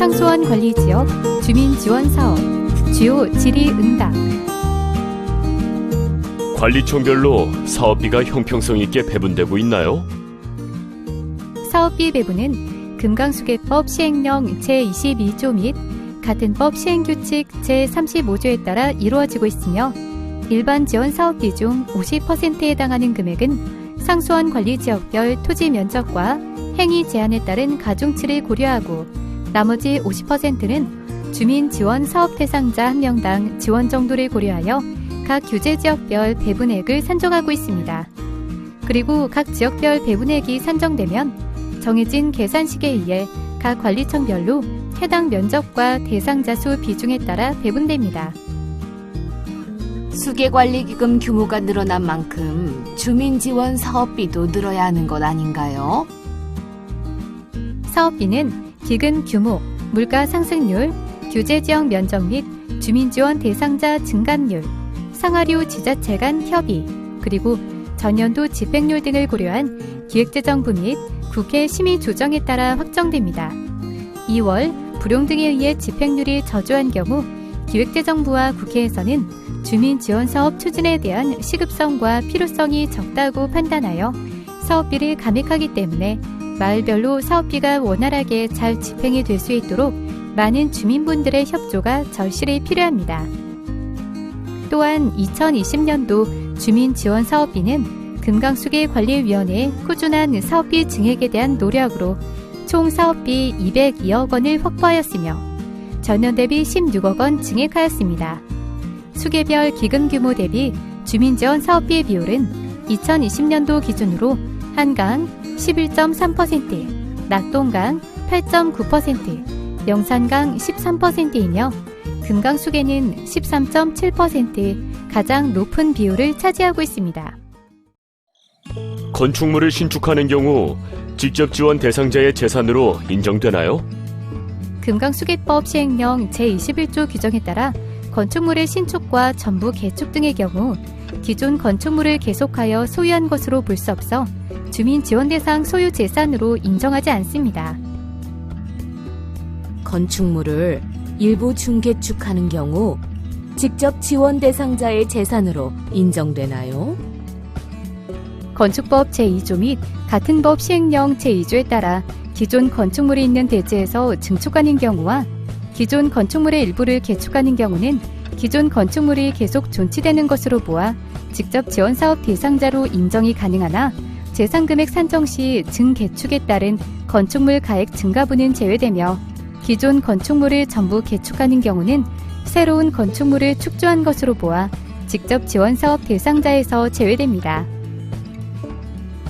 상수원 관리지역 주민지원사업 주요 질의응답. 관리청별로 사업비가 형평성 있게 배분되고 있나요? 사업비 배분은 금강수계법 시행령 제22조 및 같은 법 시행규칙 제35조에 따라 이루어지고 있으며 일반 지원 사업비 중 50%에 해당하는 금액은 상수원 관리지역별 토지 면적과 행위 제한에 따른 가중치를 고려하고 나머지 50%는 주민 지원 사업 대상자 한 명당 지원 정도를 고려하여 각 규제지역별 배분액을 산정하고 있습니다. 그리고 각 지역별 배분액이 산정되면 정해진 계산식에 의해 각 관리청별로 해당 면적과 대상자 수 비중에 따라 배분됩니다. 수계관리기금 규모가 늘어난 만큼 주민지원 사업비도 늘어야 하는 것 아닌가요? 사업비는 기금 규모, 물가 상승률, 규제지역 면적 및 주민지원 대상자 증가율, 상하류 지자체 간 협의, 그리고 전년도 집행률 등을 고려한 기획재정부 및 국회 심의 조정에 따라 확정됩니다. 2월 불용 등에 의해 집행률이 저조한 경우 기획재정부와 국회에서는 주민지원사업 추진에 대한 시급성과 필요성이 적다고 판단하여 사업비를 감액하기 때문에 마을별로 사업비가 원활하게 잘 집행이 될 수 있도록 많은 주민분들의 협조가 절실히 필요합니다. 또한 2020년도 주민지원사업비는 금강수계관리위원회의 꾸준한 사업비 증액에 대한 노력으로 총 사업비 202억 원을 확보하였으며 전년 대비 16억 원 증액하였습니다. 수계별 기금 규모 대비 주민지원 사업비의 비율은 2020년도 기준으로 한강 11.3%, 낙동강 8.9%, 영산강 13%이며 금강수계는 13.7% 가장 높은 비율을 차지하고 있습니다. 건축물을 신축하는 경우 직접 지원 대상자의 재산으로 인정되나요? 금강수계법 시행령 제21조 규정에 따라 건축물의 신축과 전부 개축 등의 경우 기존 건축물을 계속하여 소유한 것으로 볼 수 없어 주민지원 대상 소유 재산으로 인정하지 않습니다. 건축물을 일부 중개축하는 경우 직접 지원 대상자의 재산으로 인정되나요? 건축법 제2조 및 같은 법 시행령 제2조에 따라 기존 건축물이 있는 대지에서 증축하는 경우와 기존 건축물의 일부를 개축하는 경우는 기존 건축물이 계속 존치되는 것으로 보아 직접 지원사업 대상자로 인정이 가능하나 재산금액 산정 시 증개축에 따른 건축물 가액 증가분은 제외되며 기존 건축물을 전부 개축하는 경우는 새로운 건축물을 축조한 것으로 보아 직접 지원사업 대상자에서 제외됩니다.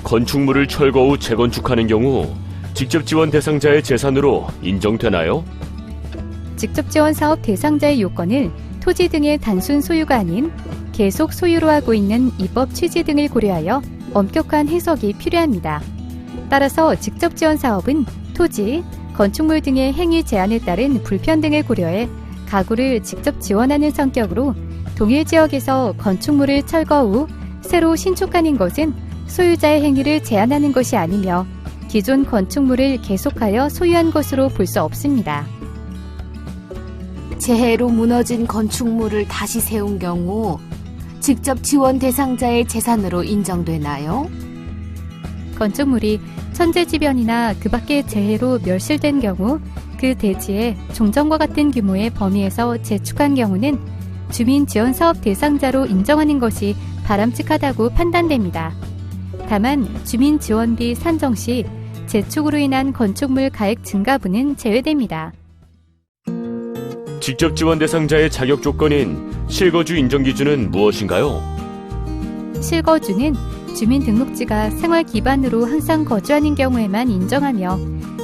건축물을 철거 후 재건축하는 경우 직접 지원 대상자의 재산으로 인정되나요? 직접 지원 사업 대상자의 요건을 토지 등의 단순 소유가 아닌 계속 소유로 하고 있는 입법 취지 등을 고려하여 엄격한 해석이 필요합니다. 따라서 직접 지원 사업은 토지, 건축물 등의 행위 제한에 따른 불편 등을 고려해 가구를 직접 지원하는 성격으로 동일 지역에서 건축물을 철거 후 새로 신축하는 것은 소유자의 행위를 제한하는 것이 아니며 기존 건축물을 계속하여 소유한 것으로 볼 수 없습니다. 재해로 무너진 건축물을 다시 세운 경우 직접 지원 대상자의 재산으로 인정되나요? 건축물이 천재지변이나 그 밖의 재해로 멸실된 경우 그 대지에 종전과 같은 규모의 범위에서 재축한 경우는 주민지원사업 대상자로 인정하는 것이 바람직하다고 판단됩니다. 다만 주민지원비 산정 시 재축으로 인한 건축물 가액 증가분은 제외됩니다. 직접 지원 대상자의 자격 조건인 실거주 인정 기준은 무엇인가요? 실거주는 주민등록지가 생활 기반으로 항상 거주하는 경우에만 인정하며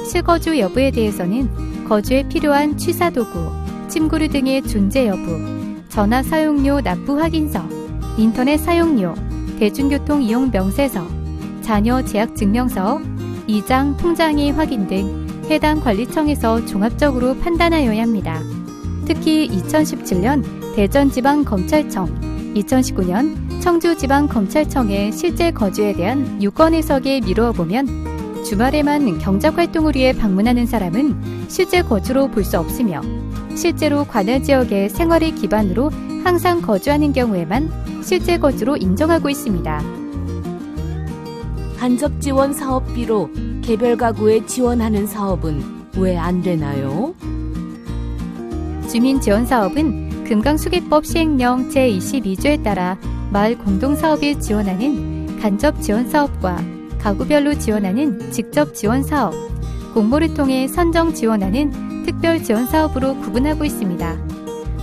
실거주 여부에 대해서는 거주에 필요한 취사도구, 침구류 등의 존재 여부, 전화 사용료 납부 확인서, 인터넷 사용료, 대중교통 이용 명세서, 자녀 재학 증명서, 이장 통장의 확인 등 해당 관리청에서 종합적으로 판단하여야 합니다. 특히 2017년 대전지방검찰청, 2019년 청주지방검찰청의 실제 거주에 대한 유권 해석에 미루어 보면 주말에만 경작 활동을 위해 방문하는 사람은 실제 거주로 볼 수 없으며 실제로 관할 지역의 생활을 기반으로 항상 거주하는 경우에만 실제 거주로 인정하고 있습니다. 간접 지원 사업비로 개별 가구에 지원하는 사업은 왜 안 되나요? 주민지원사업은 금강수계법 시행령 제22조에 따라 마을 공동사업을 지원하는 간접지원사업과 가구별로 지원하는 직접지원사업, 공모를 통해 선정 지원하는 특별지원사업으로 구분하고 있습니다.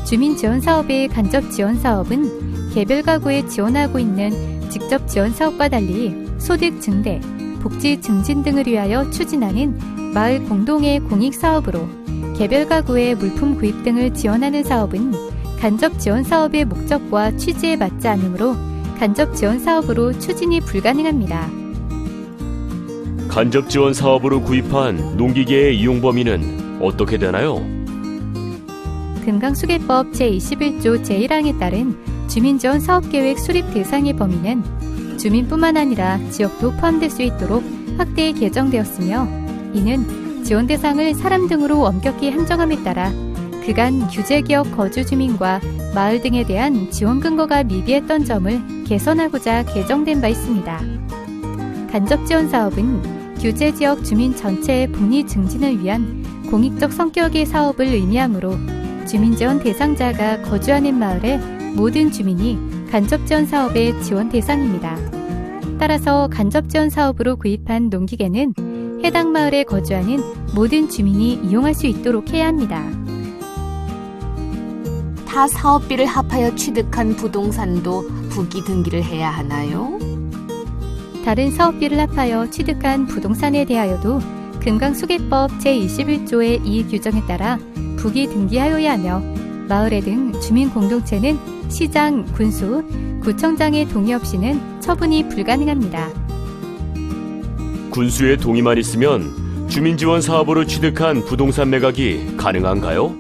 주민지원사업의 간접지원사업은 개별 가구에 지원하고 있는 직접지원사업과 달리 소득 증대, 복지 증진 등을 위하여 추진하는 마을 공동의 공익사업으로 개별 가구의 물품 구입 등을 지원하는 사업은 간접지원사업의 목적과 취지에 맞지 않으므로 간접지원사업으로 추진이 불가능합니다. 간접 지원 사업으로 구입한 농기계의 이용 범위는 어떻게 되나요? 금강수계법 제21조 제1항에 따른 주민지원 사업계획 수립 대상의 범위는 주민뿐만 아니라 지역도 포함될 수 있도록 확대 개정되었으며 이는 지원 대상을 사람 등으로 엄격히 한정함에 따라 그간 규제지역 거주 주민과 마을 등에 대한 지원 근거가 미비했던 점을 개선하고자 개정된 바 있습니다. 간접지원 사업은 규제지역 주민 전체의 복리 증진을 위한 공익적 성격의 사업을 의미하므로 주민지원 대상자가 거주하는 마을의 모든 주민이 간접지원 사업의 지원 대상입니다. 따라서 간접지원 사업으로 구입한 농기계는 해당 마을에 거주하는 모든 주민이 이용할 수 있도록 해야 합니다. 타 사업비를 합하여 취득한 부동산도 부기 등기를 해야 하나요? 다른 사업비를 합하여 취득한 부동산에 대하여도 금강수계법 제21조의 이 규정에 따라 부기 등기하여야 하며 마을회 등 주민공동체는 시장, 군수, 구청장의 동의 없이는 처분이 불가능합니다. 군수의 동의만 있으면 주민지원 사업으로 취득한 부동산 매각이 가능한가요?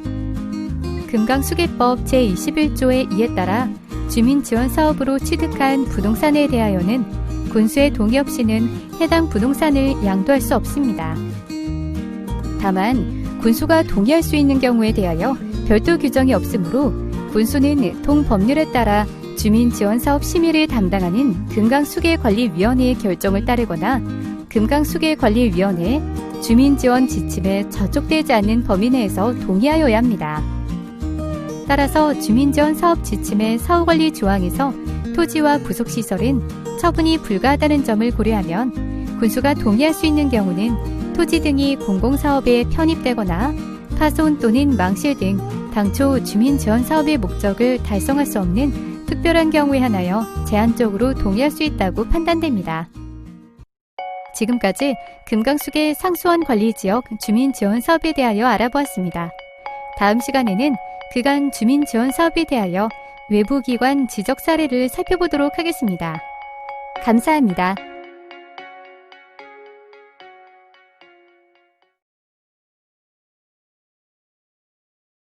금강수계법 제21조의 2에 따라 주민지원 사업으로 취득한 부동산에 대하여는 군수의 동의 없이는 해당 부동산을 양도할 수 없습니다. 다만 군수가 동의할 수 있는 경우에 대하여 별도 규정이 없으므로 군수는 동법률에 따라 주민지원사업 심의를 담당하는 금강수계관리위원회의 결정을 따르거나 금강수계관리위원회 주민지원 지침에 저촉되지 않는 범위 내에서 동의하여야 합니다. 따라서 주민지원 사업 지침의 사후관리 조항에서 토지와 부속시설은 처분이 불가하다는 점을 고려하면 군수가 동의할 수 있는 경우는 토지 등이 공공사업에 편입되거나 파손 또는 망실 등 당초 주민지원사업의 목적을 달성할 수 없는 특별한 경우에 한하여 제한적으로 동의할 수 있다고 판단됩니다. 지금까지 금강수계 상수원 관리지역 주민지원사업에 대하여 알아보았습니다. 다음 시간에는 그간 주민지원사업에 대하여 외부기관 지적 사례를 살펴보도록 하겠습니다. 감사합니다.